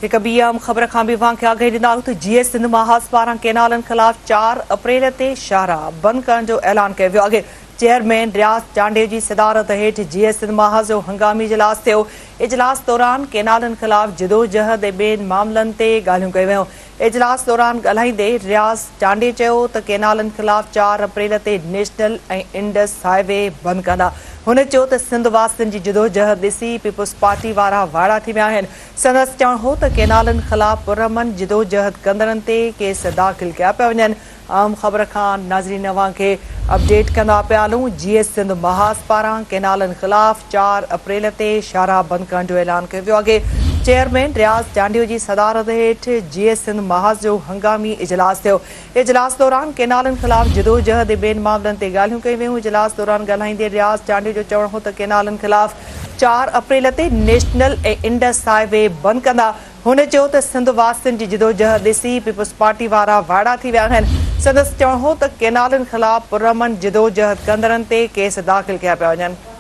एक ॿी आम ख़बर खां बि वांखे आगाही ॾींदा त जीएस सिंध महाज पारां केनालनि ख़िलाफ़ 4 अप्रैल ते शाहराह बंदि करण जो ऐलान कयो वियो आहे। चेयरमैन रियाज़ चांडे जी सदारत हेठि जीएस सिंध महाज जो हंगामी इजलास थियो। इजलास दौरान केनालनि ख़िलाफ़ जिदोजहद ऐं ॿियनि मामलनि ते ॻाल्हियूं कयूं वियूं। इजलास दौरान ॻाल्हाईंदे रियाज़ चांडे चयो त केनालनि ख़िलाफ़ 4 अप्रैल ते नेशनल ऐं इंडस हाईवे बंदि कंदा। हुन चयो त सिंध वासियुनि जी जिदोजहद ॾिसी पीपुल्स पार्टी वारा वाइड़ा थी विया आहिनि। संदसि चवणु हो त केनालनि ख़िलाफ़ पुरअमन जिदोजहद कंदड़नि ते केस दाख़िल कया पिया वञनि। आम ख़बर खां नाज़रीन खे अपडेट कंदा पिया हलूं। जीएस सिंध महाज पारां केनालनि ख़िलाफ़ 4 अप्रैल ते शाहराह बंदि करण जो ऐलान कयो वियो आहे। चेयरमैन रियाज़ चांडियो जी सदारत हेठि जीएस सिंध महाज जो हंगामी इजलास थियो। इजलास दौरान केनालनि ख़िलाफ़ जिदोजहद ऐं ॿियनि मामलनि ते ॻाल्हियूं कयूं वियूं। इजलास दौरान ॻाल्हाईंदे रियाज़ चांडियो जो चवणु हो त केनालनि ख़िलाफ़ 4 अप्रैल ते नेशनल ऐं इंडस हाईवे बंदि कंदा। हुन चयो त सिंध वासियुनि जी जिदोजहद ॾिसी पीपुल्स पार्टी वारा वाइड़ा थी विया आहिनि। संदसि चवणु हो त केनालनि ख़िलाफ़ पुरअमन जिदोजहद कंदड़नि ते केस दाख़िल कया पिया वञनि।